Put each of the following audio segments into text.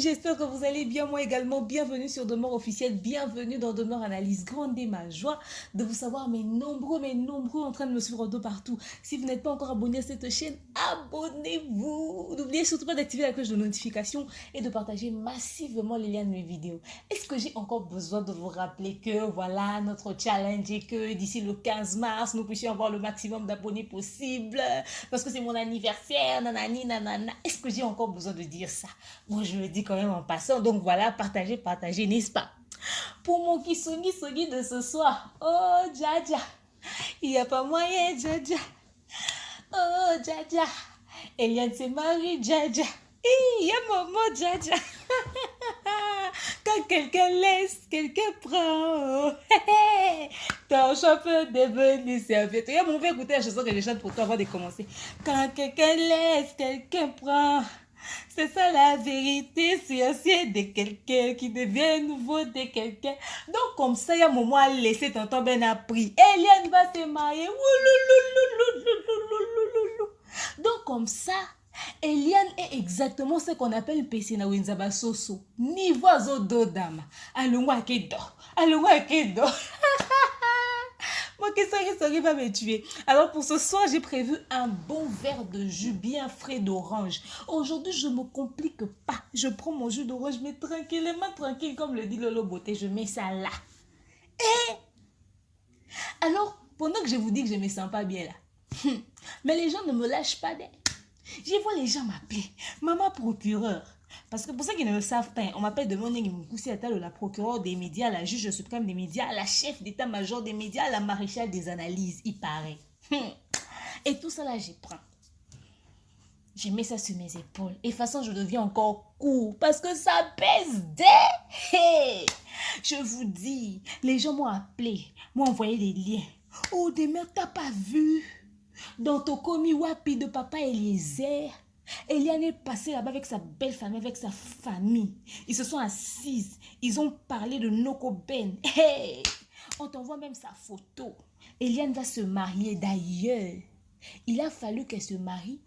j'espère que vous allez bien, moi également. Bienvenue sur Demeure Officielle, bienvenue dans Demeure Analyse. Grande est ma joie de vous savoir, mes nombreux en train de me suivre de partout. Si vous n'êtes pas encore abonné à cette chaîne, abonnez-vous. N'oubliez surtout pas d'activer la cloche de notification et de partager massivement les liens de mes vidéos. Est-ce que j'ai encore besoin de vous rappeler que voilà, notre challenge est que d'ici le 15 mars, nous puissions avoir le maximum d'abonnés possible parce que c'est mon anniversaire, nanani, nanana. Est-ce que j'ai encore besoin de dire ça? Moi, je le dis quand même en passant. Donc voilà, partagez, n'est-ce pas? Pour mon kisongi de ce soir. Oh, Dja. Il n'y a pas moyen, Dja. Oh, Dja. Eliane s'est mariée, Dja. Il y a maman, Dja. Quand quelqu'un laisse, quelqu'un prend. Ton chauffeur devenu serviette. Mon père écouter la chanson que je chante pour toi avant de commencer. Quand quelqu'un laisse, quelqu'un prend. C'est ça la vérité, c'est ancien de quelqu'un qui devient nouveau de quelqu'un. Donc comme ça, il y a un moment à laisser tonton Ben a pris. Eliane va se marier. Donc comme ça, Eliane est exactement ce qu'on appelle Pesina Wenzaba Soso. Niveau zo dama. Allons-moi kedo. Moi, qui va me tuer. Alors, pour ce soir, j'ai prévu un bon verre de jus bien frais d'orange. Aujourd'hui, je ne me complique pas. Je prends mon jus d'orange, mais tranquillement, tranquille, comme le dit Lolo Beauté. Je mets ça là. Et alors, pendant que je vous dis que je me sens pas bien là, mais les gens ne me lâchent pas d'air. Je vois les gens m'appeler maman procureur. Parce que pour ceux qui ne le savent pas, on m'appelle de mon nom la procureure des médias, la juge suprême des médias, la chef d'état-major des médias, la maréchale des analyses, il paraît. Et tout ça là, j'y prends. Je mets ça sur mes épaules. Et de toute façon, je deviens encore court parce que ça pèse des... Hey! Je vous dis, les gens m'ont appelé, m'ont envoyé des liens. Oh, des mères, t'as pas vu? Dans Tokomi Wapi de papa Eliezer, Eliane est passée là-bas avec sa belle famille, avec sa famille. Ils se sont assises. Ils ont parlé de Noko Ben. Hey! On t'envoie même sa photo. Eliane va se marier d'ailleurs. Il a fallu qu'elle se marie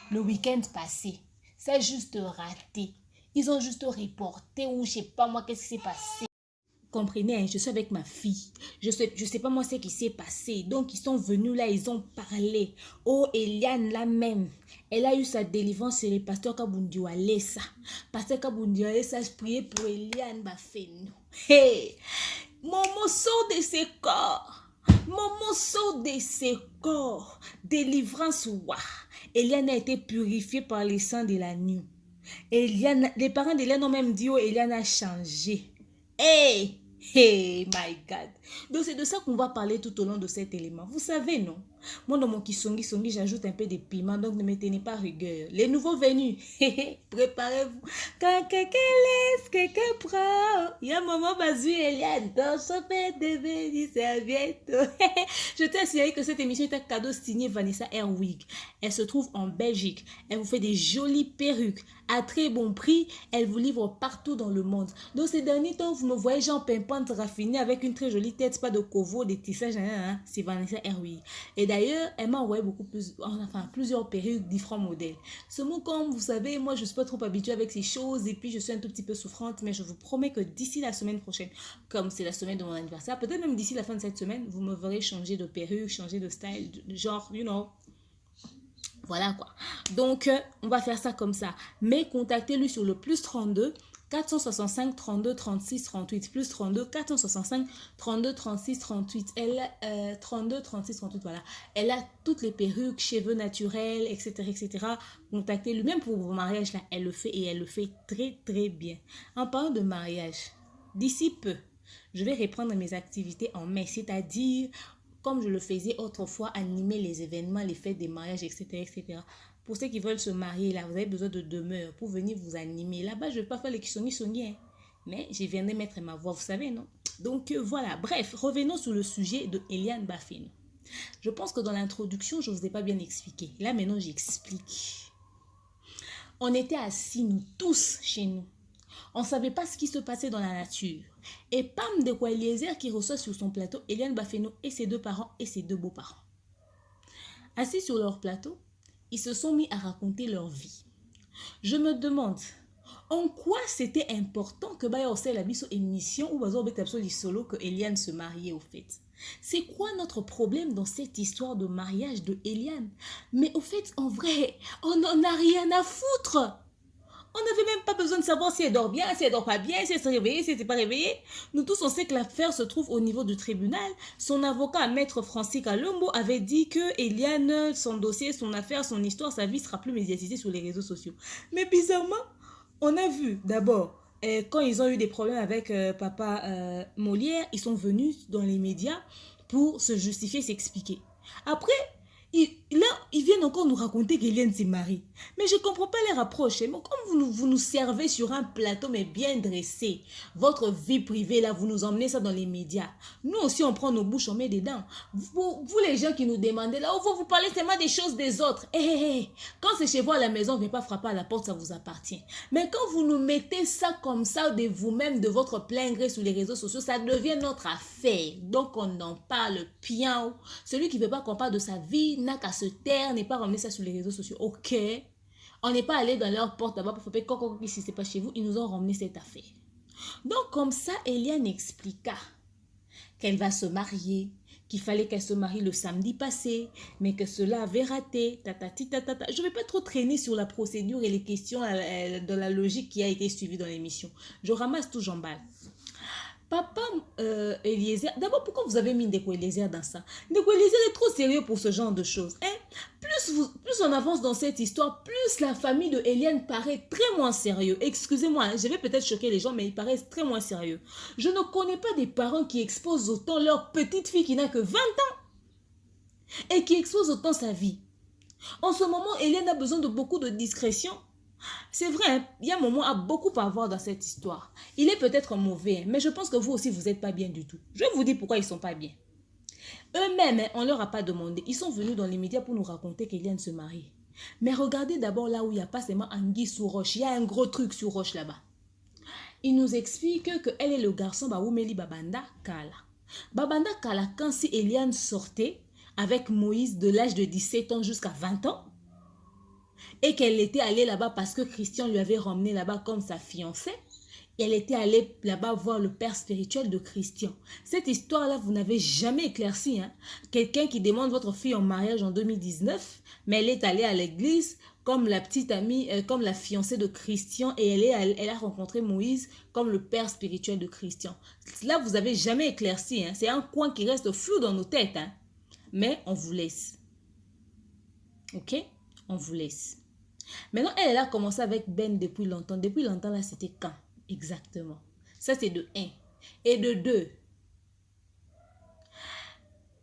le week-end passé. C'est juste raté. Ils ont juste reporté ou je sais pas moi qu'est-ce qui s'est passé. Comprenez, je suis avec ma fille. Je sais pas moi ce qui s'est passé. Donc, ils sont venus là, ils ont parlé. Oh, Eliane là même. Elle a eu sa délivrance chez le pasteur Kabundiwale ça. Pasteur Kabundiwale ça, je priais pour Eliane Bafeno. Hey! Momo sort de ses corps. Momo sort de ses corps. Délivrance, ouah. Eliane a été purifiée par les sang de la nuit. Eliane, les parents d'Eliane ont même dit, oh, Eliane a changé. Hey! Hey, my God. Donc, c'est de ça qu'on va parler tout au long de cet élément. Vous savez, non? Moi, dans mon kisongi, j'ajoute un peu de piment, donc ne me tenez pas rigueur. Les nouveaux venus, préparez-vous. Quand quelqu'un laisse, quelqu'un prend. Il y a maman Bazu et Eliane dans son père devenu serviette. Je t'ai assuré que cette émission est un cadeau signé Vanessa Herwig. Elle se trouve en Belgique. Elle vous fait des jolies perruques à très bon prix. Elle vous livre partout dans le monde. Donc, ces derniers temps, vous me voyez genre pimpante raffinée avec une très jolie tête, pas de covo, des tissages, hein, c'est Vanessa Herwig. Et d'ailleurs, elle m'a envoyé plusieurs perruques, différents modèles. Seulement, comme vous savez, moi, je ne suis pas trop habituée avec ces choses et puis je suis un tout petit peu souffrante, mais je vous promets que d'ici la semaine prochaine, comme c'est la semaine de mon anniversaire, peut-être même d'ici la fin de cette semaine, vous me verrez changer de perruque, changer de style, genre, you know. Voilà quoi. Donc, on va faire ça comme ça. Mais contactez-lui sur le plus 32 465 32 36 38 plus 32 465 32 36 38. Elle 32 36 38 voilà. Elle a toutes les perruques, cheveux naturels, etc. Contactez-lui même pour vos mariages là, elle le fait et elle le fait très très bien. En parlant de mariage, d'ici peu, je vais reprendre mes activités en mai, c'est-à-dire comme je le faisais autrefois, animer les événements, les fêtes des mariages, etc. Pour ceux qui veulent se marier, là, vous avez besoin de demeure pour venir vous animer. Là-bas, je ne vais pas faire les kisongi, hein, mais je viendrai mettre ma voix, vous savez, non? Donc, voilà. Bref, revenons sur le sujet de Eliane Bafeno. Je pense que dans l'introduction, je ne vous ai pas bien expliqué. Là, maintenant, j'explique. On était assis, nous tous, chez nous. On ne savait pas ce qui se passait dans la nature. Et Pam de Eliezer qui reçoit sur son plateau Eliane Bafeno et ses deux parents et ses deux beaux-parents. Assis sur leur plateau, ils se sont mis à raconter leur vie. Je me demande, En quoi c'était important que Baya Osei la biso émission ou bazo obek tapso solo que Eliane se mariait au fait? C'est quoi notre problème dans cette histoire de mariage de Eliane? Mais au fait, en vrai, on n'en a rien à foutre. On n'avait même pas besoin de savoir si elle dort bien, si elle dort pas bien, si elle s'est réveillée, si elle s'est pas réveillée. Nous tous, on sait que l'affaire se trouve au niveau du tribunal. Son avocat, Maître Francis Kalombo, avait dit que Eliane, son dossier, son affaire, son histoire, sa vie sera plus médiatisée sur les réseaux sociaux. Mais bizarrement, on a vu d'abord, quand ils ont eu des problèmes avec papa Molière, ils sont venus dans les médias pour se justifier, s'expliquer. Après, là, ils viennent encore nous raconter qu'Eliane s'est mariée. Mais je ne comprends pas les rapproches. Mais comme vous nous servez sur un plateau, mais bien dressé, votre vie privée, là, vous nous emmenez ça dans les médias. Nous aussi, on prend nos bouches, on met dedans. Vous les gens qui nous demandez, là, vous parlez tellement des choses des autres. Quand c'est chez vous à la maison, on ne vient pas frapper à la porte, ça vous appartient. Mais quand vous nous mettez ça comme ça de vous-même, de votre plein gré sur les réseaux sociaux, ça devient notre affaire. Donc, on en parle pian. Celui qui ne veut pas qu'on parle de sa vie n'a qu'à se taire, n'est pas ramener ça sur les réseaux sociaux. Ok. On n'est pas allé dans leur porte là-bas pour frapper coco si c'est pas chez vous. Ils nous ont ramené cette affaire. Donc, comme ça, Eliane expliqua qu'elle va se marier, qu'il fallait qu'elle se marie le samedi passé, mais que cela avait raté. Tatati, tatata. Je ne vais pas trop traîner sur la procédure et les questions de la logique qui a été suivie dans l'émission. Je ramasse tout, j'emballe. Papa Eliezer, d'abord pourquoi vous avez mis Ndeko Eliezer dans ça? Ndeko Eliezer est trop sérieux pour ce genre de choses. Hein? Plus on avance dans cette histoire, plus la famille de Eliane paraît très moins sérieux. Excusez-moi, hein, je vais peut-être choquer les gens, mais ils paraissent très moins sérieux. Je ne connais pas des parents qui exposent autant leur petite fille qui n'a que 20 ans et qui expose autant sa vie. En ce moment, Eliane a besoin de beaucoup de discrétion. C'est vrai, hein, il y a un moment à beaucoup à voir dans cette histoire. Il est peut-être mauvais, mais je pense que vous aussi, vous n'êtes pas bien du tout. Je vais vous dire pourquoi ils ne sont pas bien. Eux-mêmes, hein, on ne leur a pas demandé. Ils sont venus dans les médias pour nous raconter qu'Eliane se marie. Mais regardez d'abord là où il n'y a pas seulement anguille sous roche. Il y a un gros truc sur roche là-bas. Ils nous expliquent qu'elle est le garçon Baoumeli Babanda Kala. Babanda Kala, quand si Eliane sortait avec Moïse de l'âge de 17 ans jusqu'à 20 ans, et qu'elle était allée là-bas parce que Christian lui avait ramené là-bas comme sa fiancée. Elle était allée là-bas voir le père spirituel de Christian. Cette histoire-là, vous n'avez jamais éclairci. Hein? Quelqu'un qui demande votre fille en mariage en 2019, mais elle est allée à l'église comme la petite amie, comme la fiancée de Christian, et elle a rencontré Moïse comme le père spirituel de Christian. Là, vous n'avez jamais éclairci. Hein? C'est un coin qui reste flou dans nos têtes. Hein? Mais on vous laisse. Ok? On vous laisse. Maintenant, elle a commencé avec Ben depuis longtemps. Depuis longtemps, là, c'était quand? Exactement. Ça, c'est de 1. Et de 2.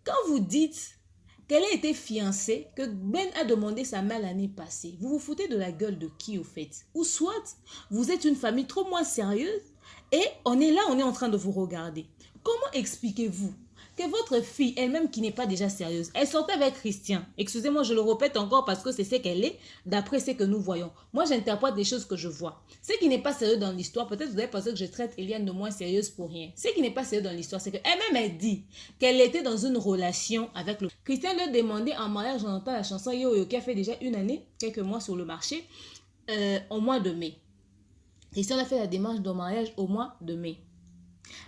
Quand vous dites qu'elle a été fiancée, que Ben a demandé sa main l'année passée, vous vous foutez de la gueule de qui, au fait? Ou soit, vous êtes une famille trop moins sérieuse et on est là, on est en train de vous regarder. Comment expliquez-vous que votre fille, elle-même qui n'est pas déjà sérieuse, elle sortait avec Christian? Excusez-moi, je le répète encore parce que c'est ce qu'elle est, d'après ce que nous voyons. Moi, j'interprète des choses que je vois. Ce qui n'est pas sérieux dans l'histoire, peut-être vous avez pensé que je traite Eliane de moins sérieuse pour rien. Ce qui n'est pas sérieux dans l'histoire, c'est qu'elle-même, elle dit qu'elle était dans une relation avec le... Christian lui a demandé en mariage, on entend la chanson Yo Yo qui a fait déjà une année, quelques mois sur le marché, au mois de mai. Christian a fait la démarche de mariage au mois de mai.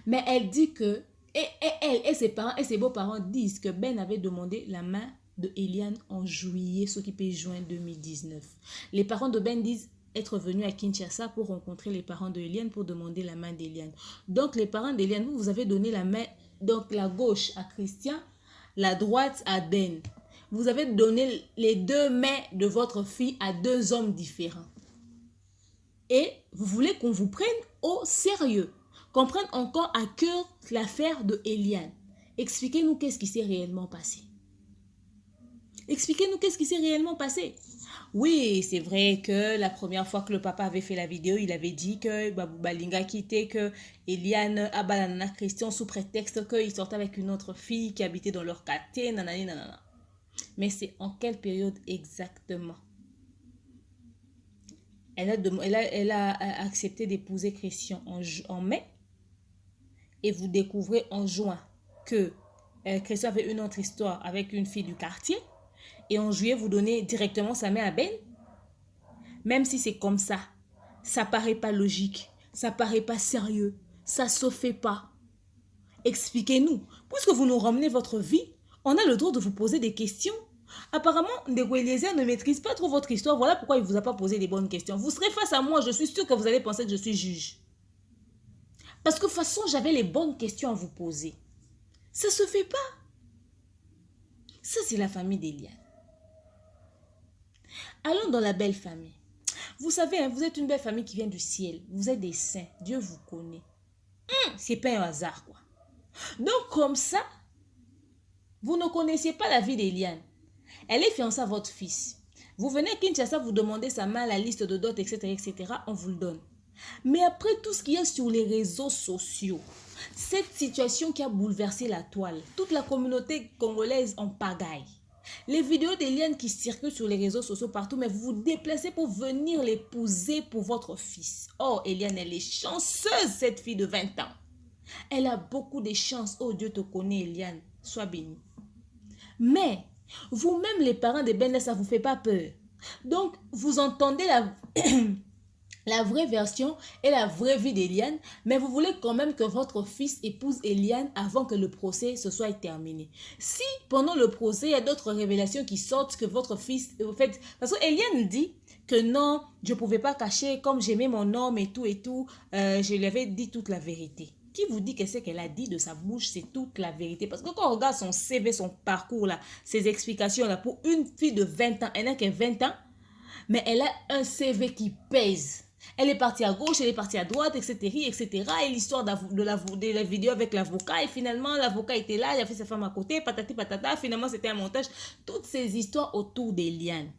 Mais elle dit que elle et ses parents et ses beaux-parents disent que Ben avait demandé la main de Eliane en juillet, ce qui peut juin 2019. Les parents de Ben disent être venus à Kinshasa pour rencontrer les parents de Eliane pour demander la main d'Eliane. Donc les parents d'Eliane, vous avez donné la main, donc la gauche à Christian, la droite à Ben. Vous avez donné les deux mains de votre fille à deux hommes différents. Et vous voulez qu'on vous prenne au sérieux, qu'on prenne encore à cœur l'affaire de Eliane. Expliquez-nous qu'est-ce qui s'est réellement passé. Expliquez-nous qu'est-ce qui s'est réellement passé. Oui, c'est vrai que la première fois que le papa avait fait la vidéo, il avait dit que Babou Balinga quittait, que Eliane a banana Christian sous prétexte qu'il sortait avec une autre fille qui habitait dans leur quartier, nanani nanana. Mais c'est en quelle période exactement? Elle a accepté d'épouser Christian en mai. Et vous découvrez en juin que Christian avait une autre histoire avec une fille du quartier. Et en juillet, vous donnez directement sa main à Ben. Même si c'est comme ça, Ça paraît pas logique. Ça paraît pas sérieux. Ça se fait pas. Expliquez-nous. Puisque vous nous ramenez votre vie, on a le droit de vous poser des questions. Apparemment, Ndeko Eliezer ne maîtrise pas trop votre histoire. Voilà pourquoi il ne vous a pas posé des bonnes questions. Vous serez face à moi, je suis sûre que vous allez penser que je suis juge. Parce que de toute façon, j'avais les bonnes questions à vous poser. Ça ne se fait pas. Ça, c'est la famille d'Eliane. Allons dans la belle famille. Vous savez, hein, vous êtes une belle famille qui vient du ciel. Vous êtes des saints. Dieu vous connaît. C'est pas un hasard, quoi. Donc, comme ça, vous ne connaissiez pas la vie d'Eliane. Elle est fiancée à votre fils. Vous venez à Kinshasa, vous demandez sa main, la liste de dot, etc., etc., on vous le donne. Mais après tout ce qu'il y a sur les réseaux sociaux, cette situation qui a bouleversé la toile, toute la communauté congolaise en pagaille, les vidéos d'Eliane qui circulent sur les réseaux sociaux partout, mais vous vous déplacez pour venir l'épouser pour votre fils. Oh, Eliane, elle est chanceuse, cette fille de 20 ans. Elle a beaucoup de chance. Oh, Dieu te connaît, Eliane. Sois bénie. Mais, vous-même, les parents de Benel, ça ne vous fait pas peur. Donc, vous entendez la vraie version et la vraie vie d'Eliane, mais vous voulez quand même que votre fils épouse Eliane avant que le procès se soit terminé. Si, pendant le procès, il y a d'autres révélations qui sortent que votre fils... parce que Eliane dit que non, je ne pouvais pas cacher, comme j'aimais mon homme et tout, je lui avais dit toute la vérité. Qui vous dit que ce qu'elle a dit de sa bouche, c'est toute la vérité? Parce que quand on regarde son CV, son parcours, là, ses explications, là, pour une fille de 20 ans, elle n'a que 20 ans, mais elle a un CV qui pèse. Elle est partie à gauche, elle est partie à droite, etc., etc. Et l'histoire de la vidéo avec l'avocat, et finalement, l'avocat était là, il a fait sa femme à côté, patati patata, finalement, c'était un montage. Toutes ces histoires autour d'Eliane.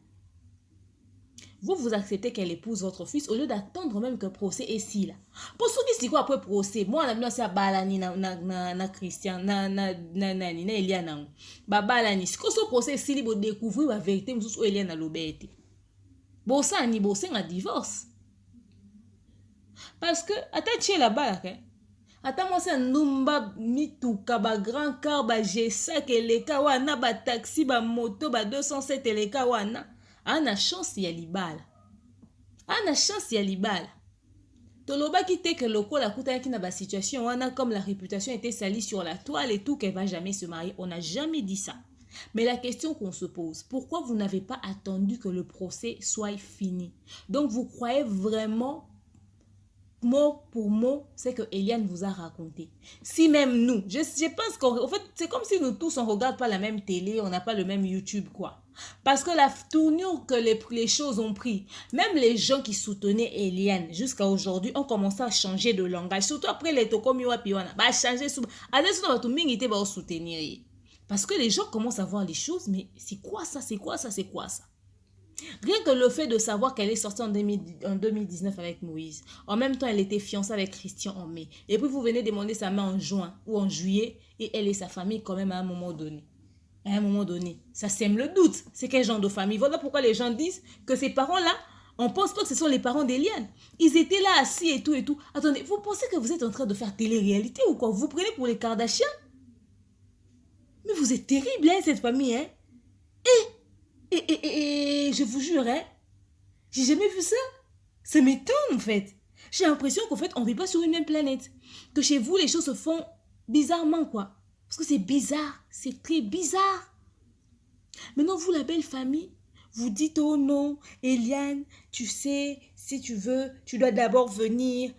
Vous acceptez qu'elle épouse votre fils au lieu d'attendre même que le procès est si là. Pour ceux qui disent quoi après procès, moi, on a c'est à Balani, na Christian, na Eliane. Balani, si ce procès est si libre de découvrir la vérité, vous avez Eliane à l'obéité. Bon, ça, ni bon, c'est un divorce. Parce que, attends, tu es là-bas, hein? Attends, moi, c'est un numba, mituka, ba grand car, ba G5, eleka, wana, ba taxi, ba moto, ba 207, eleka, wana. Ana chance ya libala. Ana chance ya libala. Toloba qui te que loko la kuta qui na ba situation, wana comme la réputation était salie sur la toile et tout, qu'elle va jamais se marier. On n'a jamais dit ça. Mais la question qu'on se pose, pourquoi vous n'avez pas attendu que le procès soit fini? Donc vous croyez vraiment mot pour mot, c'est que Eliane vous a raconté. Si même nous, je pense qu'en fait, c'est comme si nous tous, on ne regarde pas la même télé, on n'a pas le même YouTube, quoi. Parce que la tournure que les choses ont pris, même les gens qui soutenaient Eliane jusqu'à aujourd'hui ont commencé à changer de langage. Surtout après les Tokomiwa Piwana, bah changer sous. Soutenir. Parce que les gens commencent à voir les choses, mais c'est quoi ça, c'est quoi ça, c'est quoi ça? Rien que le fait de savoir qu'elle est sortie en 2019 avec Moïse. En même temps, elle était fiancée avec Christian en mai. Et puis, vous venez demander sa main en juin ou en juillet. Et elle et sa famille quand même à un moment donné. À un moment donné. Ça sème le doute. C'est quel genre de famille? Voilà pourquoi les gens disent que ces parents-là, on pense pas que ce sont les parents d'Eliane. Ils étaient là assis et tout et tout. Attendez, vous pensez que vous êtes en train de faire télé-réalité ou quoi? Vous prenez pour les Kardashians? Mais vous êtes terrible, hein, cette famille, hein? Et je vous jure, hein, j'ai jamais vu ça. Ça m'étonne, en fait. J'ai l'impression qu'en fait, on ne vit pas sur une même planète. Que chez vous, les choses se font bizarrement, quoi. Parce que c'est bizarre. C'est très bizarre. Maintenant, vous, la belle famille, vous dites, oh non, Eliane, tu sais, si tu veux, tu dois d'abord venir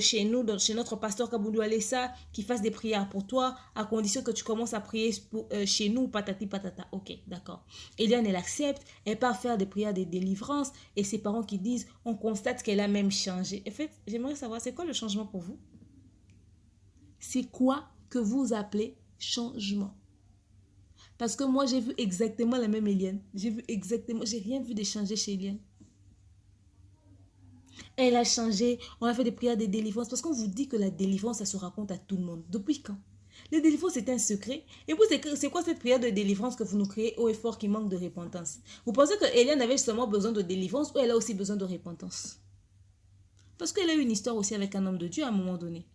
chez nous, chez notre pasteur Kaboudou Alessa, qui fasse des prières pour toi, à condition que tu commences à prier chez nous, patati patata. Ok, d'accord. Eliane, elle accepte, elle part faire des prières de délivrance, et ses parents qui disent, on constate qu'elle a même changé. En fait, j'aimerais savoir, c'est quoi le changement pour vous? C'est quoi que vous appelez changement? Parce que moi, j'ai vu exactement la même Eliane. J'ai rien vu de changer chez Eliane. Elle a changé, on a fait des prières de délivrance. Parce qu'on vous dit que la délivrance, ça se raconte à tout le monde. Depuis quand? La délivrance, c'est un secret. Et vous, c'est quoi cette prière de délivrance que vous nous créez haut et fort qui manque de repentance? Vous pensez que Eliane avait justement besoin de délivrance ou elle a aussi besoin de repentance? Parce qu'elle a eu une histoire aussi avec un homme de Dieu à un moment donné.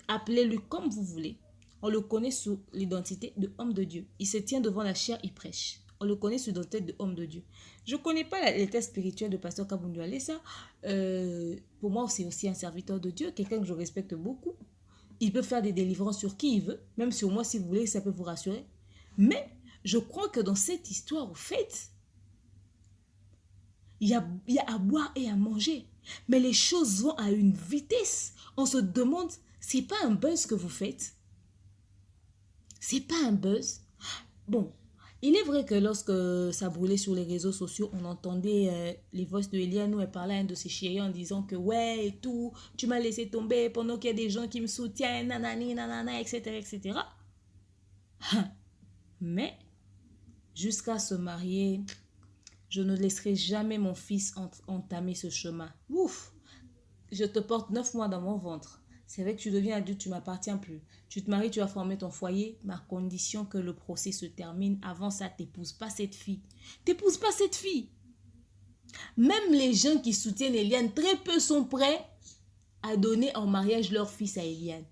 Appelez-le comme vous voulez. On le connaît sous l'identité de homme de Dieu. Il se tient devant la chair, il prêche. On le connaît sous notre tête d'homme de Dieu. Je ne connais pas l'état spirituel de Pasteur Kabundu Alessa. Pour moi, c'est aussi un serviteur de Dieu, quelqu'un que je respecte beaucoup. Il peut faire des délivrances sur qui il veut, même sur moi, si vous voulez, ça peut vous rassurer. Mais je crois que dans cette histoire, au fait, il y a à boire et à manger. Mais les choses vont à une vitesse. On se demande, c'est pas un buzz que vous faites? C'est pas un buzz? Bon, il est vrai que lorsque ça brûlait sur les réseaux sociaux, on entendait les voix de Eliane où elle parlait à un de ses chéris en disant que ouais et tout, tu m'as laissé tomber pendant qu'il y a des gens qui me soutiennent, nanani, nanana, etc., etc. Mais, jusqu'à se marier, je ne laisserai jamais mon fils entamer ce chemin. Ouf! Je te porte 9 mois dans mon ventre. C'est vrai que tu deviens adulte, tu ne m'appartiens plus. Tu te maries, tu vas former ton foyer. Ma condition que le procès se termine. Avant ça, t'épouses pas cette fille. T'épouses pas cette fille. Même les gens qui soutiennent Eliane, très peu sont prêts à donner en mariage leur fils à Eliane.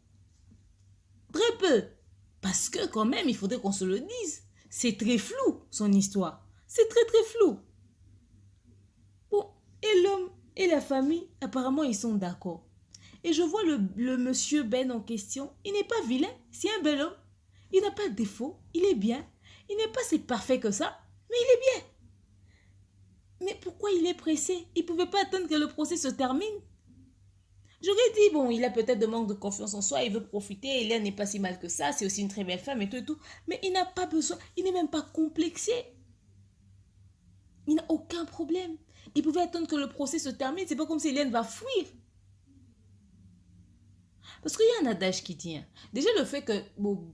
Très peu. Parce que quand même, il faudrait qu'on se le dise. C'est très flou, son histoire. C'est très très flou. Bon, et l'homme et la famille, apparemment, ils sont d'accord. Et je vois le monsieur Ben en question. Il n'est pas vilain, c'est un bel homme. Il n'a pas de défaut, il est bien. Il n'est pas si parfait que ça, mais il est bien. Mais pourquoi il est pressé? Il ne pouvait pas attendre que le procès se termine. J'aurais dit, bon, il a peut-être de manque de confiance en soi, il veut profiter, Eliane n'est pas si mal que ça, c'est aussi une très belle femme et tout et tout. Mais il n'a pas besoin, il n'est même pas complexé. Il n'a aucun problème. Il pouvait attendre que le procès se termine, c'est pas comme si Eliane va fuir. Parce qu'il y a un adage qui tient. Déjà, le fait que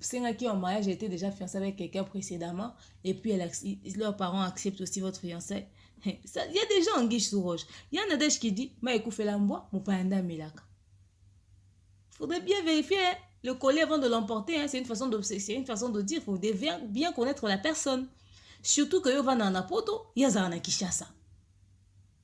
Sengaki en mariage a été déjà fiancé avec quelqu'un précédemment, et puis leurs parents acceptent aussi votre fiançailles. Il y a des gens en guiche sous roche. Il y a un adage qui dit Ma écoufé l'ambois, mon panda milaka. Il faudrait bien vérifier le collet avant de l'emporter. C'est une façon de dire. Il faut bien connaître la personne. Surtout que yo va dans la poto, il y a un Kinshasa.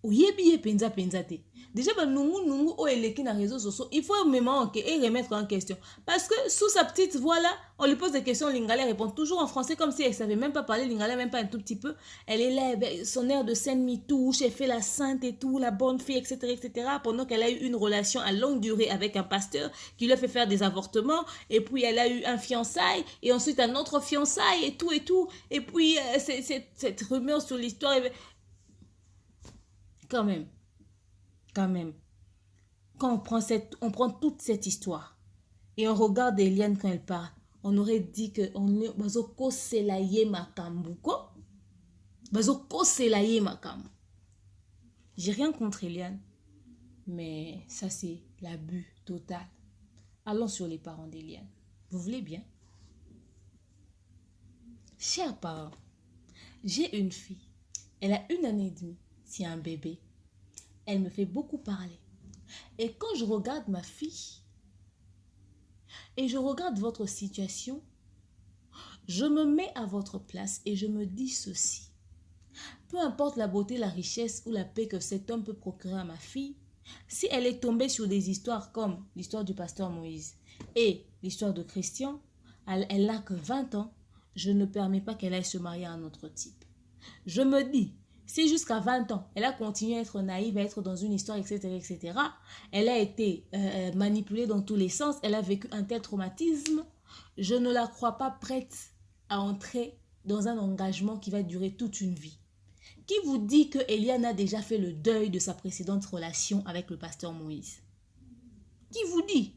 Oyebi penza te. Déjà, nungu o eleki na réseaux sociaux, il faut même et remettre en question. Parce que sous sa petite voix là, on lui pose des questions, Lingala répond toujours en français comme si elle savait même pas parler Lingala, même pas un tout petit peu. Elle est là, son air de scène mi-touche, elle fait la sainte et tout, la bonne fille, etc., etc. Pendant qu'elle a eu une relation à longue durée avec un pasteur qui lui a fait faire des avortements, et puis elle a eu un fiançailles, et ensuite un autre fiançailles, et tout, et tout. Et puis cette rumeur sur l'histoire. Quand même, quand on prend toute cette histoire et on regarde Eliane quand elle parle, on aurait dit que on est bazoko selaye makambu ko, bazoko selaye makambu. J'ai rien contre Eliane, mais ça c'est l'abus total. Allons sur les parents d'Eliane. Vous voulez bien? Chers parents, j'ai une fille. Elle a 1 année et demie. C'est un bébé. Elle me fait beaucoup parler. Et quand je regarde ma fille et je regarde votre situation, je me mets à votre place et je me dis ceci. Peu importe la beauté, la richesse ou la paix que cet homme peut procurer à ma fille, si elle est tombée sur des histoires comme l'histoire du pasteur Moïse et l'histoire de Christian, elle n'a que 20 ans, je ne permets pas qu'elle aille se marier à un autre type. Je me dis, si jusqu'à 20 ans, elle a continué à être naïve, à être dans une histoire, etc., etc., elle a été manipulée dans tous les sens, elle a vécu un tel traumatisme, je ne la crois pas prête à entrer dans un engagement qui va durer toute une vie. Qui vous dit que Eliane a déjà fait le deuil de sa précédente relation avec le pasteur Moïse? Qui vous dit?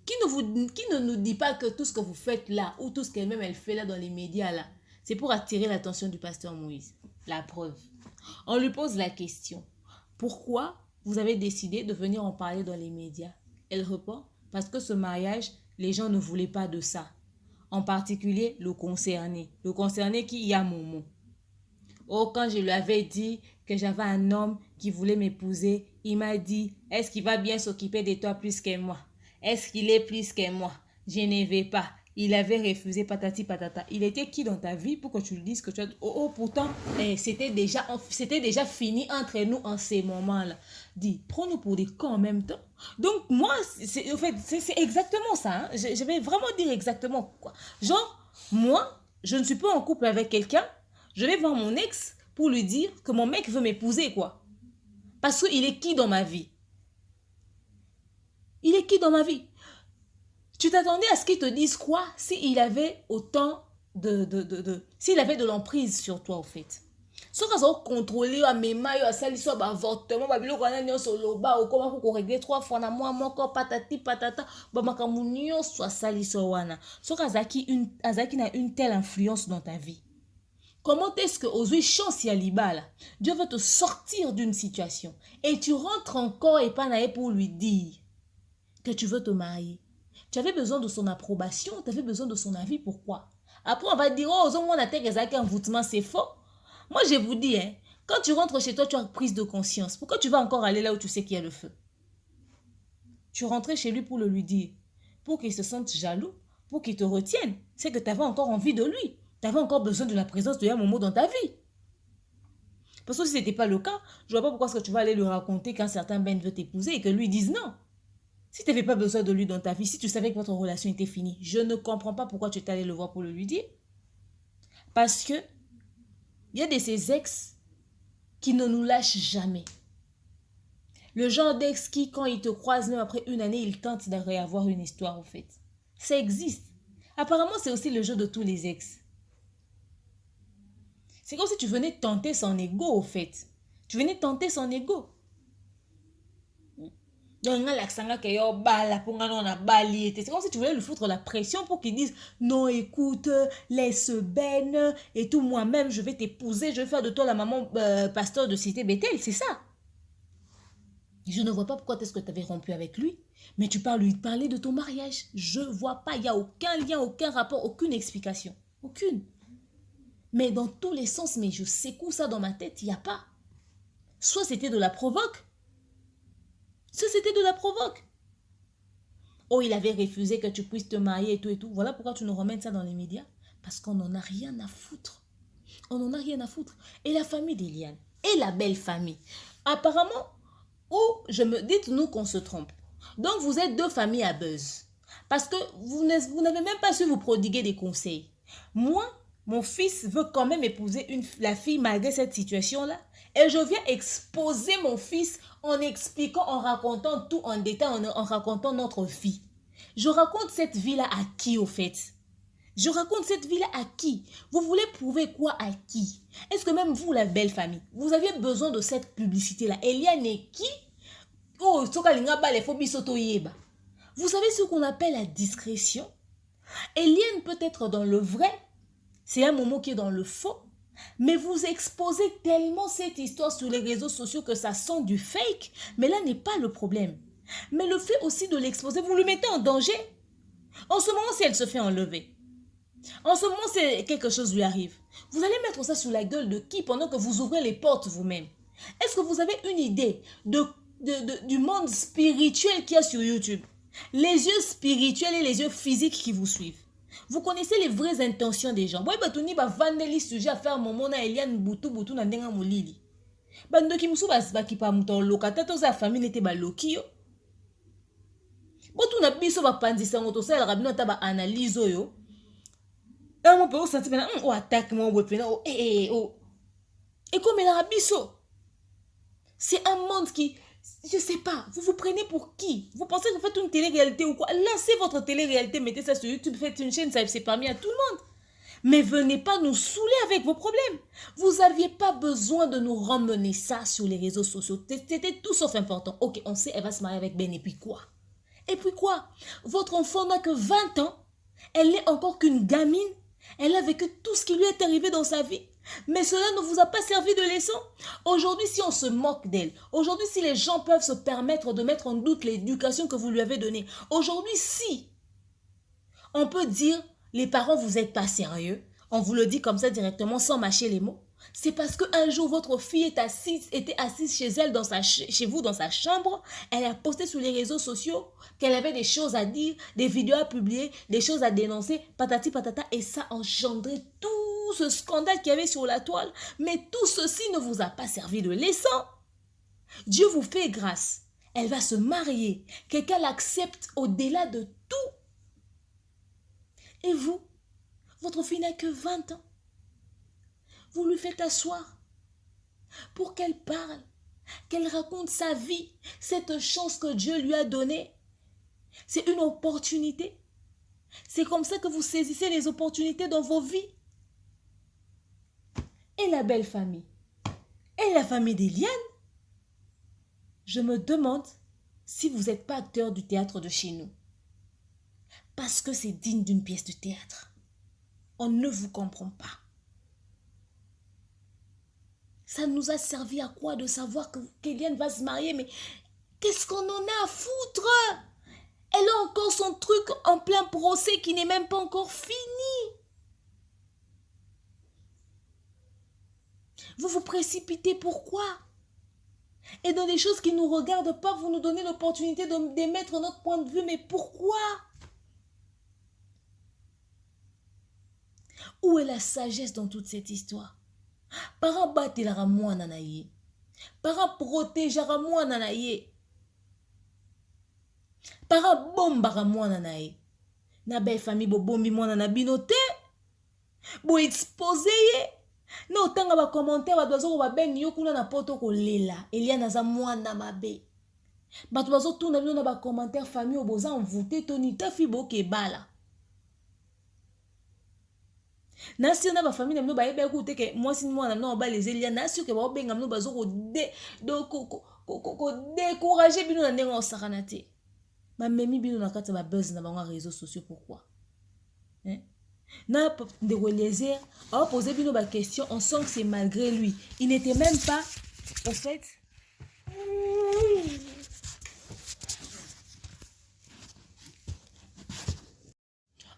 Qui ne nous dit pas que tout ce que vous faites là, ou tout ce qu'elle-même elle fait là dans les médias là, c'est pour attirer l'attention du pasteur Moïse? La preuve. On lui pose la question. Pourquoi vous avez décidé de venir en parler dans les médias? Elle répond, parce que ce mariage, les gens ne voulaient pas de ça. En particulier, le concerné. Le concerné qui y a Momo. Oh, quand je lui avais dit que j'avais un homme qui voulait m'épouser, il m'a dit, est-ce qu'il va bien s'occuper de toi plus que moi? Est-ce qu'il est plus que moi? Je ne vais pas. Il avait refusé patati patata. Il était qui dans ta vie pour que tu lui dises que tu as... Oh, pourtant, c'était déjà fini entre nous en ces moments-là. Dis, prends-nous pour des cons en même temps. Donc, moi, c'est exactement ça. Hein. Je vais vraiment dire exactement quoi. Genre, moi, je ne suis pas en couple avec quelqu'un, je vais voir mon ex pour lui dire que mon mec veut m'épouser, quoi. Parce qu'il est qui dans ma vie? Il est qui dans ma vie? Tu t'attendais à ce qu'il te dise quoi s'il avait autant s'il avait de l'emprise sur toi, au fait? Soki azo contrôler amema yo asali so ba avortement ba biloko wana nyonso loba okoma ko régler 3 fois na moi moko patati patata ba makambo nyonso asali so wana. Soki azaki na une telle influence dans ta vie. Comment est-ce que ozui chance ya libala? Dieu veut te sortir d'une situation et tu rentres encore et pas naé pour lui dire que tu veux te marier. Tu avais besoin de son approbation, tu avais besoin de son avis, pourquoi? Après on va dire oh on a tel envoûtement, c'est faux. Moi, je vous dis, hein, quand tu rentres chez toi, tu as prise de conscience. Pourquoi tu vas encore aller là où tu sais qu'il y a le feu? Tu rentrais chez lui pour le lui dire. Pour qu'il se sente jaloux, pour qu'il te retienne. C'est que tu avais encore envie de lui. Tu avais encore besoin de la présence de Yamomo dans ta vie. Parce que si ce n'était pas le cas, je ne vois pas pourquoi est-ce que tu vas aller lui raconter qu'un certain Ben veut t'épouser et que lui dise non. Si tu n'avais pas besoin de lui dans ta vie, si tu savais que votre relation était finie, je ne comprends pas pourquoi tu es allé le voir pour le lui dire. Parce que il y a de ces ex qui ne nous lâchent jamais. Le genre d'ex qui, quand il te croise, même après une année, il tente de réavoir une histoire, au fait. Ça existe. Apparemment, c'est aussi le jeu de tous les ex. C'est comme si tu venais tenter son ego, au fait. Tu venais tenter son ego. C'est comme si tu voulais lui foutre la pression pour qu'il dise non, écoute, laisse Ben et tout, moi-même je vais t'épouser, je vais faire de toi la maman pasteur de Cité Bethel, c'est ça. Je ne vois pas pourquoi est-ce que tu avais rompu avec lui, mais tu parles lui parler de ton mariage. Je ne vois pas, il n'y a aucun lien, aucun rapport, aucune explication, aucune. Mais dans tous les sens, mais je secoue ça dans ma tête, il n'y a pas. Soit c'était de la provoque, soit c'était de la provoque. Oh, il avait refusé que tu puisses te marier et tout et tout. Voilà pourquoi tu nous remets ça dans les médias. Parce qu'on n'en a rien à foutre. On n'en a rien à foutre. Et la famille d'Eliane, et la belle famille. Apparemment, dites-nous qu'on se trompe. Donc, vous êtes deux familles à buzz. Parce que vous n'avez même pas su vous prodiguer des conseils. Moi, mon fils veut quand même épouser la fille malgré cette situation-là. Et je viens exposer mon fils en expliquant, en racontant tout en détail, en racontant notre vie. Je raconte cette vie-là à qui, au fait? Je raconte cette vie-là à qui? Vous voulez prouver quoi à qui? Est-ce que même vous, la belle famille, vous aviez besoin de cette publicité-là? Eliane est qui? Oh, vous savez ce qu'on appelle la discrétion? Eliane peut être dans le vrai, c'est un moment qui est dans le faux, mais vous exposez tellement cette histoire sur les réseaux sociaux que ça sent du fake. Mais là n'est pas le problème. Mais le fait aussi de l'exposer, vous le mettez en danger. En ce moment, si elle se fait enlever, en ce moment, si quelque chose lui arrive, vous allez mettre ça sur la gueule de qui pendant que vous ouvrez les portes vous-même? Est-ce que vous avez une idée du monde spirituel qu'il y a sur YouTube? Les yeux spirituels et les yeux physiques qui vous suivent. Vous connaissez les vraies intentions des gens. Boy batuni ba vandeli sujet à faire momo na Eliane butu na ndenga molili. Bando ki musu ba ki pa muto lokata to sa famille n'était ba lokio. Botu na biso ba pandisa ngoto sa la bino ta ba analyse yo. Et mon père senti bena o attaque mon wepena o oh. Et comme la biso. C'est un monde qui, je sais pas, vous vous prenez pour qui? Vous pensez que vous faites une télé-réalité ou quoi? Lancez votre télé-réalité, mettez ça sur YouTube, faites une chaîne, ça c'est permis à tout le monde. Mais venez pas nous saouler avec vos problèmes. Vous n'aviez pas besoin de nous ramener ça sur les réseaux sociaux. C'était tout sauf important. Ok, on sait, elle va se marier avec Ben, et puis quoi? Et puis quoi? Votre enfant n'a que 20 ans. Elle n'est encore qu'une gamine. Elle a vécu tout ce qui lui est arrivé dans sa vie. Mais cela ne vous a pas servi de leçon. Aujourd'hui, si on se moque d'elle, aujourd'hui, si les gens peuvent se permettre de mettre en doute l'éducation que vous lui avez donnée, aujourd'hui, si on peut dire, les parents, vous n'êtes pas sérieux, on vous le dit comme ça directement sans mâcher les mots, c'est parce qu'un jour, votre fille était assise chez elle, chez vous, dans sa chambre, elle a posté sur les réseaux sociaux qu'elle avait des choses à dire, des vidéos à publier, des choses à dénoncer, patati patata, et ça a engendré tout ce scandale qu'il y avait sur la toile. Mais tout ceci ne vous a pas servi de leçon. Dieu vous fait grâce. Elle va se marier. Quelqu'un l'accepte au-delà de tout. Et vous Votre fille n'a que 20 ans. Vous lui faites asseoir pour qu'elle parle, qu'elle raconte sa vie, cette chance que Dieu lui a donnée. C'est une opportunité. C'est comme ça que vous saisissez les opportunités dans vos vies. Et la belle famille. Et la famille d'Eliane. Je me demande si vous n'êtes pas acteur du théâtre de chez nous. Parce que c'est digne d'une pièce de théâtre. On ne vous comprend pas. Ça nous a servi à quoi de savoir qu'Eliane va se marier, mais qu'est-ce qu'on en a à foutre? Elle a encore son truc en plein procès qui n'est même pas encore fini. Vous vous précipitez, pourquoi? Et dans des choses qui ne nous regardent pas, vous nous donnez l'opportunité d'émettre notre point de vue, mais pourquoi? Où est la sagesse dans toute cette histoire? Para batelara mwana na ye. Para protégera mwana na ye. Para bombara mwana na ye. Na belle famille bo bombi mwana na binote. Bo expose ye. Na otanga ba commentaire ba dozo ko ba bengi yo kuna na poto ko lela. Eliane aza mwana mabe. Bato bazo tuna bino na ba commentaire famille oboza envoûté toni ta fi bo ke bala. Nasi na ba famille namno ba yebe écouter que moi si moi namno ba les Eliane nasi que ba benga namno bazo ko décourager bino na ndenga osakana te. Ma memi bino na kati ba buzz na ba réseaux sociaux pourquoi? Hein? Na de Eliezer a posé bino ba question, on sent que c'est malgré lui. Il n'était même pas au fait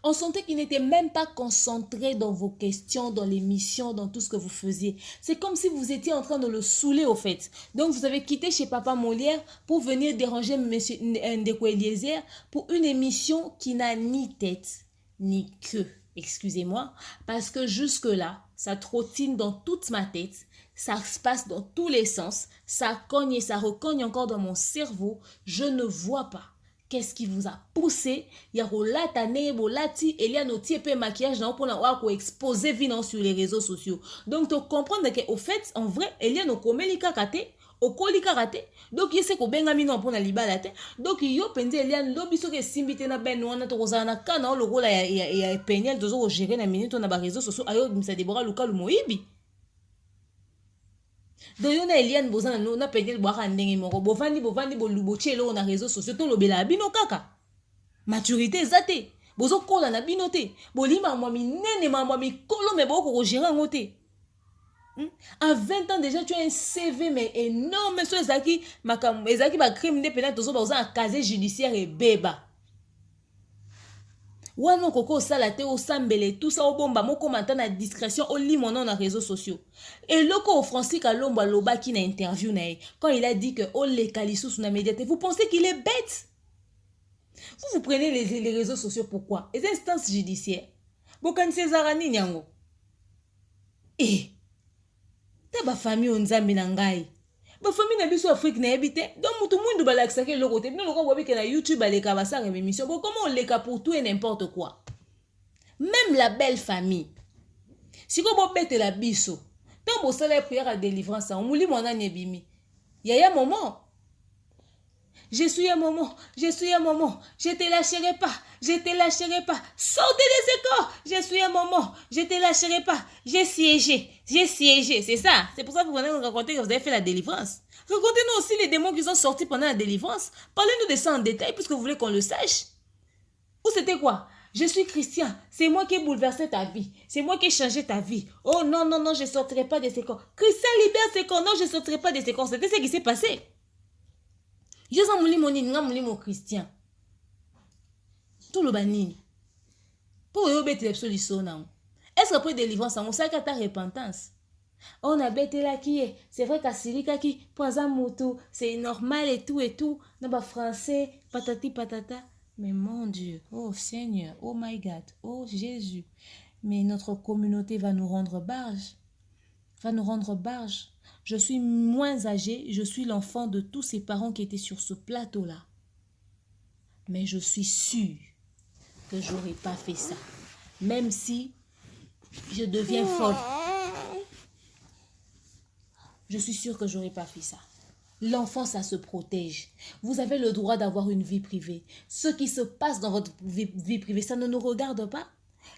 on sentait qu'il n'était même pas concentré dans vos questions, dans l'émission, dans tout ce que vous faisiez. C'est comme si vous étiez en train de le saouler au fait. Donc vous avez quitté chez Papa Molière pour venir déranger Monsieur Ndeko Eliezer pour une émission qui n'a ni tête ni queue. Excusez-moi, parce que jusque-là, ça trottine dans toute ma tête, ça se passe dans tous les sens, ça cogne et ça recogne encore dans mon cerveau, je ne vois pas. Qu'est-ce qui vous a poussé? Ya rolata nebo lati Eliane otie pe maquillage na pour na exposer vino sur les réseaux sociaux. Donc tu comprends que au fait en vrai Eliane okomeli kakate, okoli kakate. Donc yese ko benga mino pour na libala te. Donc yo penze Eliane lobi so ke simbite na ben wana to kozana kana lo gola ya peniel dozo ko gérer na minute na ba réseaux sociaux ayo misa Deborah Lukalu Moibi. Donc yon a Eliane bozana no na pedel boaka ndenge moko bovandi bolubochelo na réseaux sociaux to lobela bino kaka maturité zate bozo kola na bino te bolima mwa minene mwa mikolo me boko ko gérer ngote. À 20 ans déjà tu as un CV mais énorme so ezaki makam ezaki ba crime de pénal tozo boza en casier judiciaire et beba. Wano koko salate o sambele tout ça au bomba moko manta na discrétion au limonon na réseaux sociaux. Et loko au Francis Kalomba loba qui na interview na quand il a dit que oh les kalisous na médiaté, vous pensez qu'il est bête? Vous prenez les réseaux sociaux pourquoi? Les instances judiciaires. Bokan Césarani nyango. Eh. Ta ba famille onzambi na ngai. Ba famille na biso Afrique na habité. Donc mutu mundu balakisa ke loko te. Bino loko wabi ke na YouTube aleka basanga émission. Bon comment on leka pour tout et n'importe quoi. Même la belle famille. Si ko bo bete la biso. Tant bo sala prière à délivrance on mouli mona nyebimi. Yaya moment. Je suis un moment, je suis un moment, je te lâcherai pas, je te lâcherai pas. Sortez des écoles, je suis un moment, je te lâcherai pas. J'ai siégé, c'est ça. C'est pour ça que vous venez nous raconter que vous avez fait la délivrance. Racontez-nous aussi les démons qui sont sortis pendant la délivrance. Parlez-nous de ça en détail puisque vous voulez qu'on le sache. Ou c'était quoi? Je suis chrétien, c'est moi qui ai bouleversé ta vie, c'est moi qui ai changé ta vie. Oh non, non, non, je ne sortirai pas de ces corps. Christian libère ses corps, non, je ne sortirai pas de ces corps. C'était ce qui s'est passé. Je suis un Christian. Tout le banini. Pour eux, est-ce qu'après délivrance, on sait qu'à ta repentance? On a bêté là qui est. C'est vrai qu'à Silika qui, pour un moto, c'est normal et tout et tout. Non, bah, français, patati patata. Mais mon Dieu, oh Seigneur, oh my God, oh Jésus. Mais notre communauté va nous rendre barge. Va nous rendre barge. Je suis moins âgée, je suis l'enfant de tous ces parents qui étaient sur ce plateau-là. Mais je suis sûre que je n'aurais pas fait ça. Même si Je deviens folle. Je suis sûre que je n'aurais pas fait ça. L'enfant, ça se protège. Vous avez le droit d'avoir une vie privée. Ce qui se passe dans votre vie privée, ça ne nous regarde pas.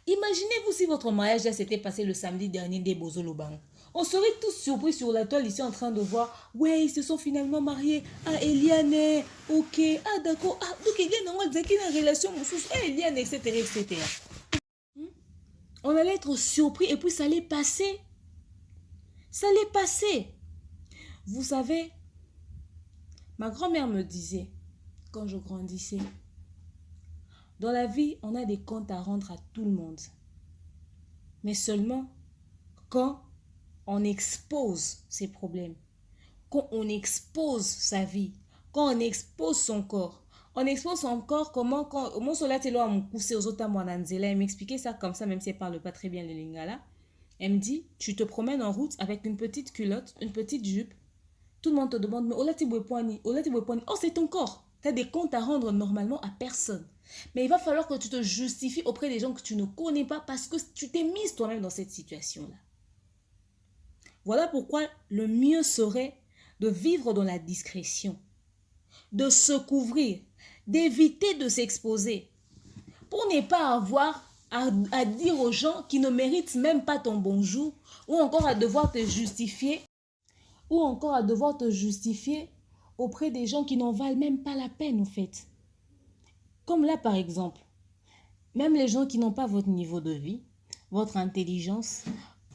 Imaginez-vous si votre mariage s'était passé le samedi dernier des Bozolobank. On serait tous surpris sur la toile ici en train de voir. Ouais, ils se sont finalement mariés. Ah, Eliane, ok. Ah, d'accord. Ah, donc Eliane, on a dit qu'il y a une relation. Ah, Eliane, etc., etc. On allait être surpris et puis ça allait passer. Ça allait passer. Vous savez, ma grand-mère me disait, quand je grandissais, dans la vie, on a des comptes à rendre à tout le monde. Mais seulement quand on expose ses problèmes, quand on expose sa vie, quand on expose son corps. On expose son corps comment, quand mon solat est là, mon poussé aux autres moananzela, elle m'expliquait ça comme ça, même si elle parle pas très bien le lingala. Elle me dit, tu te promènes en route avec une petite culotte, une petite jupe. Tout le monde te demande, mais oh, c'est ton corps. Tu as des comptes à rendre normalement à personne. Mais il va falloir que tu te justifies auprès des gens que tu ne connais pas parce que tu t'es mise toi-même dans cette situation-là. Voilà pourquoi le mieux serait de vivre dans la discrétion, de se couvrir, d'éviter de s'exposer pour ne pas avoir à dire aux gens qui ne méritent même pas ton bonjour ou encore à devoir te justifier auprès des gens qui n'en valent même pas la peine, en fait. Comme là, par exemple, même les gens qui n'ont pas votre niveau de vie, votre intelligence,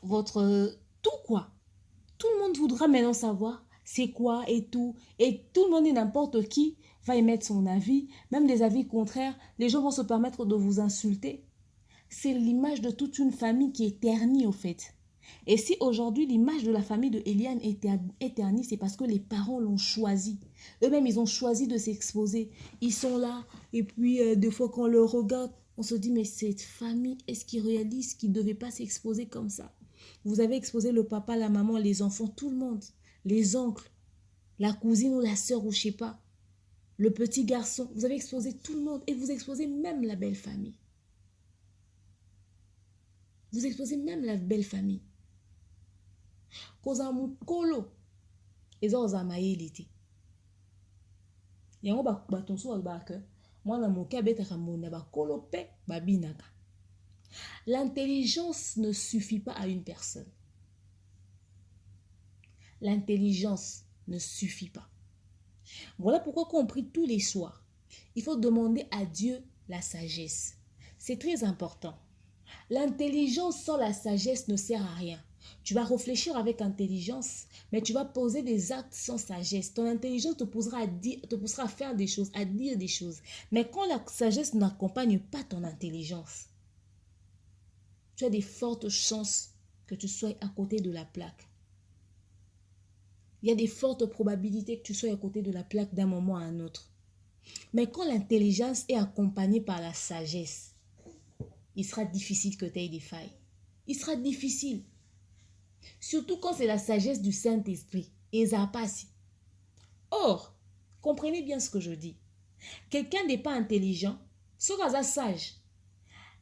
votre tout quoi. Tout le monde voudra maintenant savoir c'est quoi et tout. Et tout le monde et n'importe qui va émettre son avis, même des avis contraires. Les gens vont se permettre de vous insulter. C'est l'image de toute une famille qui est ternie, au fait. Et si aujourd'hui l'image de la famille de Eliane est ternie, c'est parce que les parents l'ont choisi. Eux-mêmes, ils ont choisi de s'exposer. Ils sont là. Et puis, des fois, quand on le regarde, on se dit, mais cette famille, est-ce qu'ils réalisent qu'ils ne devaient pas s'exposer comme ça? Vous avez exposé le papa, la maman, les enfants, tout le monde. Les oncles, la cousine ou la soeur ou je sais pas. Le petit garçon. Vous avez exposé tout le monde. Et vous exposez même la belle famille. Vous exposez même la belle famille. Koza mukolo eza oza mayele te. Yango batonso balobaka mwana moke abetaka mbonda bakolo pe babinaka. L'intelligence ne suffit pas à une personne. L'intelligence ne suffit pas. Voilà pourquoi quand on prie tous les soirs, il faut demander à Dieu la sagesse. C'est très important. L'intelligence sans la sagesse ne sert à rien. Tu vas réfléchir avec intelligence, mais tu vas poser des actes sans sagesse. Ton intelligence te poussera à faire des choses, à dire des choses. Mais quand la sagesse n'accompagne pas ton intelligence, tu as des fortes chances que tu sois à côté de la plaque. Il y a des fortes probabilités que tu sois à côté de la plaque d'un moment à un autre. Mais quand l'intelligence est accompagnée par la sagesse, il sera difficile que tu aies des failles. Il sera difficile. Surtout quand c'est la sagesse du Saint-Esprit. Et ça passe. Or, comprenez bien ce que je dis. Quelqu'un n'est pas intelligent, sera sage.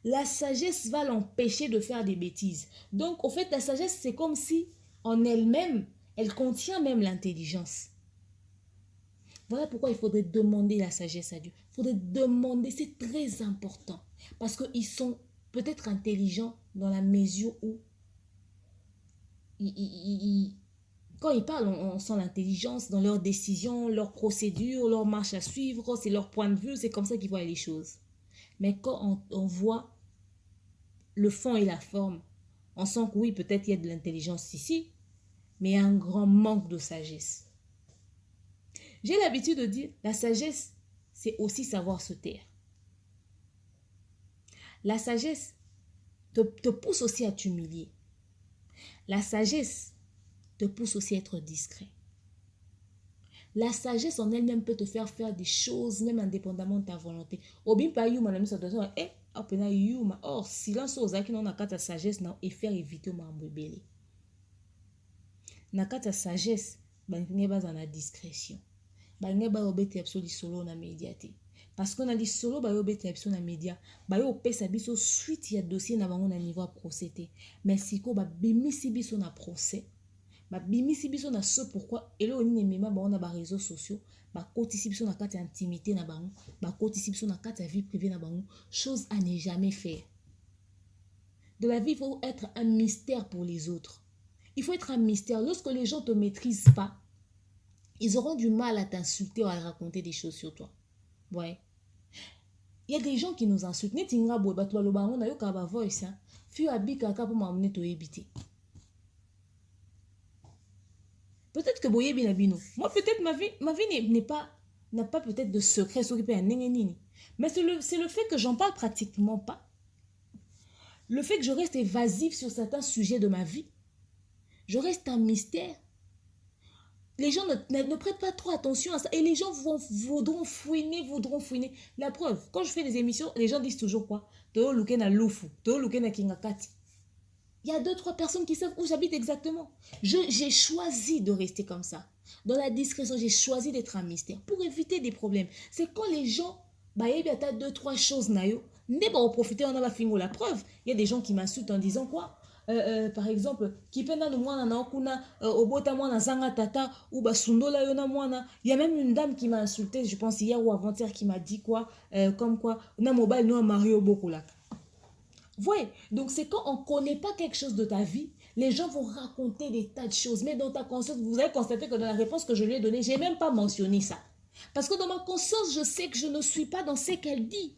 La sagesse va l'empêcher de faire des bêtises. Donc, au fait, la sagesse, c'est comme si, en elle-même, elle contient même l'intelligence. Voilà pourquoi il faudrait demander la sagesse à Dieu. Il faudrait demander, c'est très important. Parce qu'ils sont peut-être intelligents dans la mesure où quand ils parlent, on sent l'intelligence dans leurs décisions, leurs procédures, leurs marches à suivre, c'est leur point de vue, c'est comme ça qu'ils voient les choses. Mais quand on voit le fond et la forme, on sent que oui, peut-être il y a de l'intelligence ici, mais il y a un grand manque de sagesse. J'ai l'habitude de dire, la sagesse, c'est aussi savoir se taire. La sagesse te pousse aussi à t'humilier. La sagesse te pousse aussi à être discret. La sagesse en elle-même peut te faire des choses, même indépendamment de ta volonté. Or, silence aux qui n'ont pas de sagesse et faire éviter ma mbébélé. N'a pas de sagesse, il y a la discrétion. Il y a absolument solo na médiaté. Parce qu'on a dit solo bayo bete biso na média, bayo pesa biso suite ya dossier na bango na niveau à procéder. Mais siko ba bimisi biso na procès, ba bimisi biso na ce pourquoi elo ni mema bango na ba réseaux sociaux, ba kotisi biso na kati intimité na bango, ba kotisi biso na kati vie privée na bango, chose à ne jamais faire. De la vie, il faut être un mystère pour les autres. Il faut être un mystère. Lorsque les gens ne te maîtrisent pas, ils auront du mal à t'insulter ou à raconter des choses sur toi. Ouais. Il y a des gens qui nous insultent. Peut-être que boye binabino. Moi, peut-être ma vie n'a pas peut-être de secret. Mais c'est le fait que j'en parle pratiquement pas. Le fait que je reste évasive sur certains sujets de ma vie. Je reste un mystère. Les gens ne prêtent pas trop attention à ça. Et les gens voudront fouiner. La preuve, quand je fais des émissions, les gens disent toujours quoi? Il y a 2-3 personnes qui savent où j'habite exactement. J'ai choisi de rester comme ça. Dans la discrétion, j'ai choisi d'être un mystère pour éviter des problèmes. C'est quand les gens, il y a 2-3 choses, ne pas en profiter, on a la fingo. La preuve, il y a des gens qui m'insultent en disant quoi? Par exemple, il y a même une dame qui m'a insulté, je pense hier ou avant-hier, qui m'a dit quoi, comme quoi, on a mobile, nous a marié beaucoup là. Ouais, donc c'est quand on ne connaît pas quelque chose de ta vie, les gens vont raconter des tas de choses, mais dans ta conscience, vous avez constaté que dans la réponse que je lui ai donnée, je n'ai même pas mentionné ça. Parce que dans ma conscience, je sais que je ne suis pas dans ce qu'elle dit.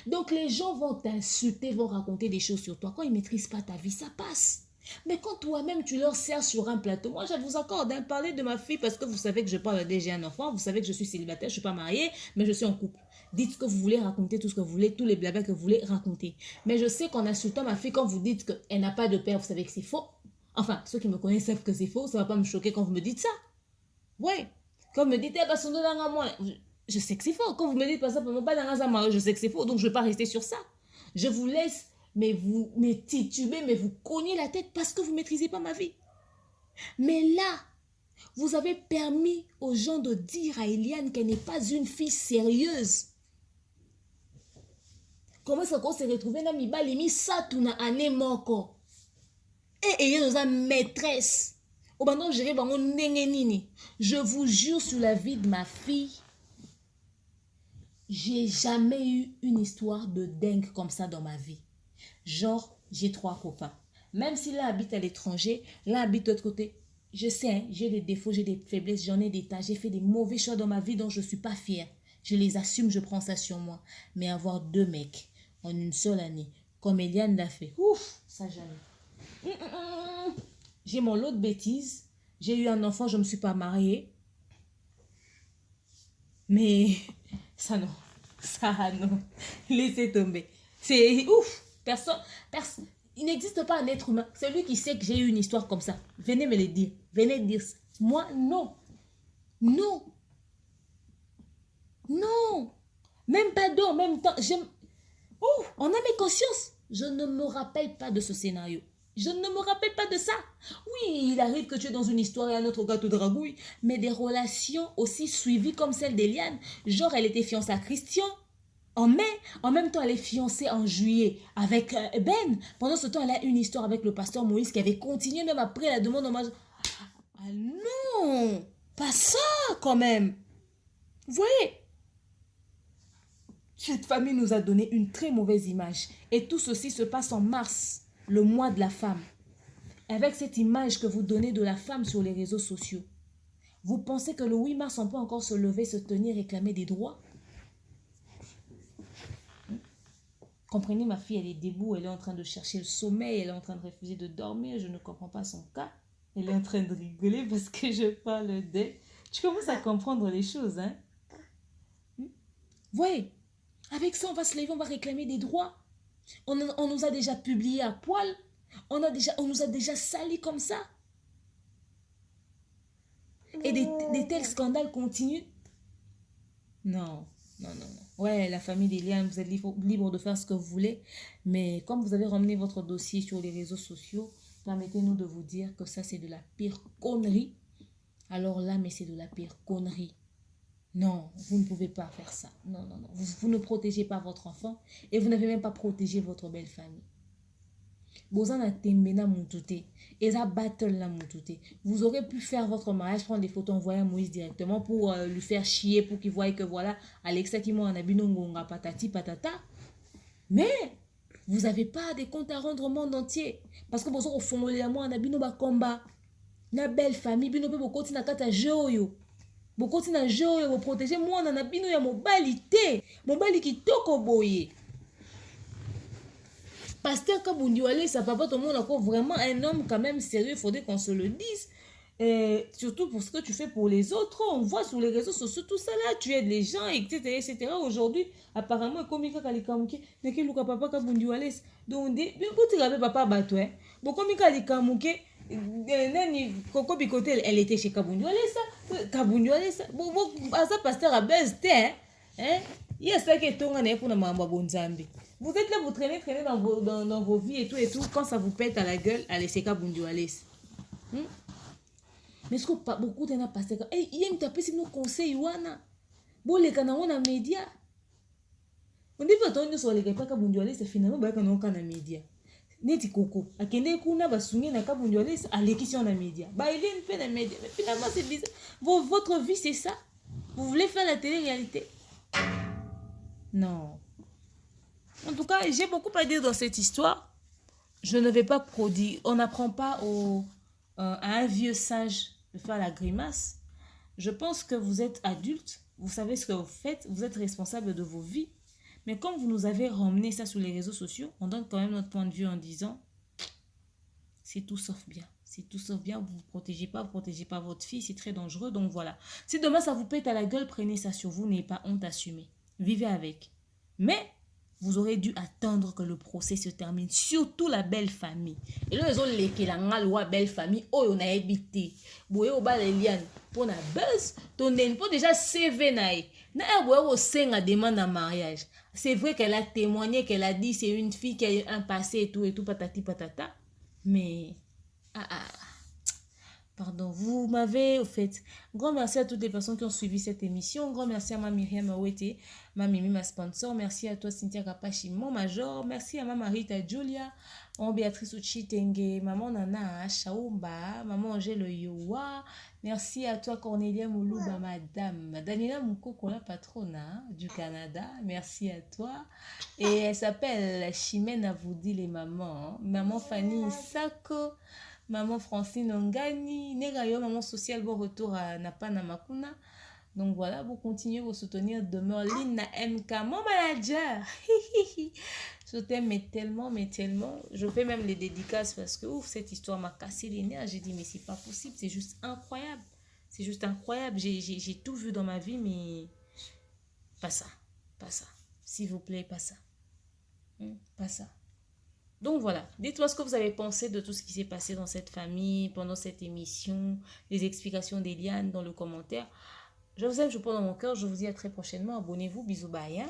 Donc les gens vont t'insulter, vont raconter des choses sur toi. Quand ils ne maîtrisent pas ta vie, ça passe. Mais quand toi-même tu leur sers sur un plateau, moi je vous accorde, parler de ma fille parce que vous savez que je parle déjà un enfant, vous savez que je suis célibataire, je ne suis pas mariée, mais je suis en couple. Dites ce que vous voulez, raconter tout ce que vous voulez, tous les blabla que vous voulez raconter. Mais je sais qu'en insultant ma fille, quand vous dites qu'elle n'a pas de père, vous savez que c'est faux. Enfin, ceux qui me connaissent savent que c'est faux, ça ne va pas me choquer quand vous me dites ça. Ouais. Quand vous me dites, je sais que c'est faux. Quand vous me dites pas ça, je sais que c'est faux, donc je ne vais pas rester sur ça. Je vous laisse, mais vous titubez, mais vous cognez la tête parce que vous ne maîtrisez pas ma vie. Mais là, vous avez permis aux gens de dire à Eliane qu'elle n'est pas une fille sérieuse. Comment ça qu'on s'est retrouvé dans mi ça tout na année moko. Et il y a une maîtresse. Je vous jure sur la vie de ma fille, j'ai jamais eu une histoire de dingue comme ça dans ma vie. Genre, j'ai 3 copains. Même si l'un habite à l'étranger, l'un habite de l'autre côté. Je sais, hein, j'ai des défauts, j'ai des faiblesses, j'en ai des tas. J'ai fait des mauvais choix dans ma vie dont je ne suis pas fière. Je les assume, je prends ça sur moi. Mais avoir 2 mecs en une seule année, comme Eliane l'a fait, ouf, ça jamais. J'ai mon lot de bêtises. J'ai eu un enfant, je ne me suis pas mariée. Mais ça non. Ça non. Laissez tomber. C'est ouf. Personne. Il n'existe pas un être humain. C'est lui qui sait que j'ai eu une histoire comme ça. Venez me le dire. Venez dire ça. Moi, non. Non. Non. Même pas d'eau, en même temps. Oh, on a mes consciences. Je ne me rappelle pas de ce scénario. Je ne me rappelle pas de ça. Oui, il arrive que tu es dans une histoire et un autre gars te dragouille, mais des relations aussi suivies comme celle d'Eliane. Genre, elle était fiancée à Christian en mai. En même temps, elle est fiancée en juillet avec Ben. Pendant ce temps, elle a une histoire avec le pasteur Moïse qui avait continué même après la demande en hommage. Ah non, pas ça quand même. Vous voyez? Cette famille nous a donné une très mauvaise image. Et tout ceci se passe en mars, le mois de la femme. Avec cette image que vous donnez de la femme sur les réseaux sociaux, vous pensez que le 8 mars, on peut encore se lever, se tenir, réclamer des droits? Comprenez, ma fille, elle est debout, elle est en train de chercher le sommeil, elle est en train de refuser de dormir, je ne comprends pas son cas. Elle est en train de rigoler parce que je parle d'elle. Tu commences à comprendre les choses, hein? Voyez, avec ça, on va se lever, on va réclamer des droits. On nous a déjà publié à poil. On nous a déjà sali comme ça. Et des tels scandales continuent. Non. Ouais, la famille d'Eliane, vous êtes libre de faire ce que vous voulez. Mais comme vous avez ramené votre dossier sur les réseaux sociaux, permettez-nous de vous dire que ça, c'est de la pire connerie. Alors là, mais c'est de la pire connerie. Non, vous ne pouvez pas faire ça. Non, non, non. Vous ne protégez pas votre enfant et vous n'avez même pas protégé votre belle famille. Vous aurez pu faire votre mariage, prendre des photos, envoyer à Moïse directement pour lui faire chier, pour qu'il voie que voilà, Alexa qui m'a en patati patata. Mais vous n'avez pas des comptes à rendre au monde entier. Parce que vous avez fait un combat. Na belle famille, bino pe bokoti na kata joyo. Bokoti na joyo, vous protégez moi na bino ya mobalité. Mobali kitoko boye. Pasteur Kabundu Alessa, papa, tout le monde encore vraiment un homme quand même sérieux, il faudrait qu'on se le dise. Et surtout pour ce que tu fais pour les autres, on voit sur les réseaux sociaux tout ça là, tu aides les gens, etc. etc. Aujourd'hui, apparemment, comme il y a quelqu'un qui est papa Kabundu Alessa, donc, pour te rappeler papa Batoué, bon, comme il y a quelqu'un elle était chez Kabundu Alessa, Kabundu Alessa, bon, ça pasteur a baisé, hein? Il y a ça qui est tourné pour la maman Bonzambi. Vous êtes là, vous traînez dans vos vies et tout. Quand ça vous pète à la gueule, allez, c'est Kabundu Alessa. Mais est-ce que pas beaucoup de gens passent comme il y a une tapée sur nos conseils wana bon les canaux na média on dit pas ton sur les gars pas Kabundu Alessa finalement ba kana on na média neti koko akende kuna basungi na Kabundu Alessa alekisi na média ba il est une peu na média mais finalement c'est bizarre votre vie c'est ça vous voulez faire la télé-réalité non en tout cas j'ai beaucoup à dire dans cette histoire je ne vais pas prodiguer on n'apprend pas à un vieux singe de faire la grimace. Je pense que vous êtes adulte, vous savez ce que vous faites, vous êtes responsable de vos vies. Mais comme vous nous avez ramené ça sur les réseaux sociaux, on donne quand même notre point de vue en disant c'est tout sauf bien. C'est tout sauf bien, vous ne protégez pas votre fille, c'est très dangereux. Donc voilà. Si demain ça vous pète à la gueule, prenez ça sur vous, n'ayez pas honte, assumez. Vivez avec. Mais vous aurez dû attendre que le procès se termine, surtout la belle famille. Et là, ils ont léqué la loi belle famille. Oh, on a habité. Boye au bas les liens. Pour la buzz, ton pour déjà CV naï. Na au sein à demande en mariage. C'est vrai qu'elle a témoigné, qu'elle a dit c'est une fille qui a eu un passé et tout, patati patata. Mais pardon, vous m'avez au fait. Grand merci à toutes les personnes qui ont suivi cette émission. Grand merci à ma Myriam Awete, ma Mimi, ma sponsor. Merci à toi Cynthia Kapachi, mon major. Merci à ma Marita Julia, mon Béatrice Uchitenge, maman Nana Shaumba, maman Angèle Yowa. Merci à toi Cornelia Moulouba, madame. Daniela Moukoko, la patronne du Canada. Merci à toi. Et elle s'appelle Chimène Avoudi les mamans. Maman Fanny Sako. Maman Francine Ongani, Negayo, maman sociale, bon retour à Napana Makuna. Donc voilà, vous continuez vous soutenir demeure Lina MK, mon manager. Je t'aime mais tellement. Je fais même les dédicaces parce que ouf, cette histoire m'a cassé les nerfs. J'ai dit mais c'est pas possible, c'est juste incroyable. C'est juste incroyable. J'ai tout vu dans ma vie, mais pas ça. S'il vous plaît, pas ça. Pas ça. Donc voilà, dites-moi ce que vous avez pensé de tout ce qui s'est passé dans cette famille, pendant cette émission, les explications d'Eliane dans le commentaire. Je vous aime, je vous prends dans mon cœur, je vous dis à très prochainement, abonnez-vous, bisous, bye.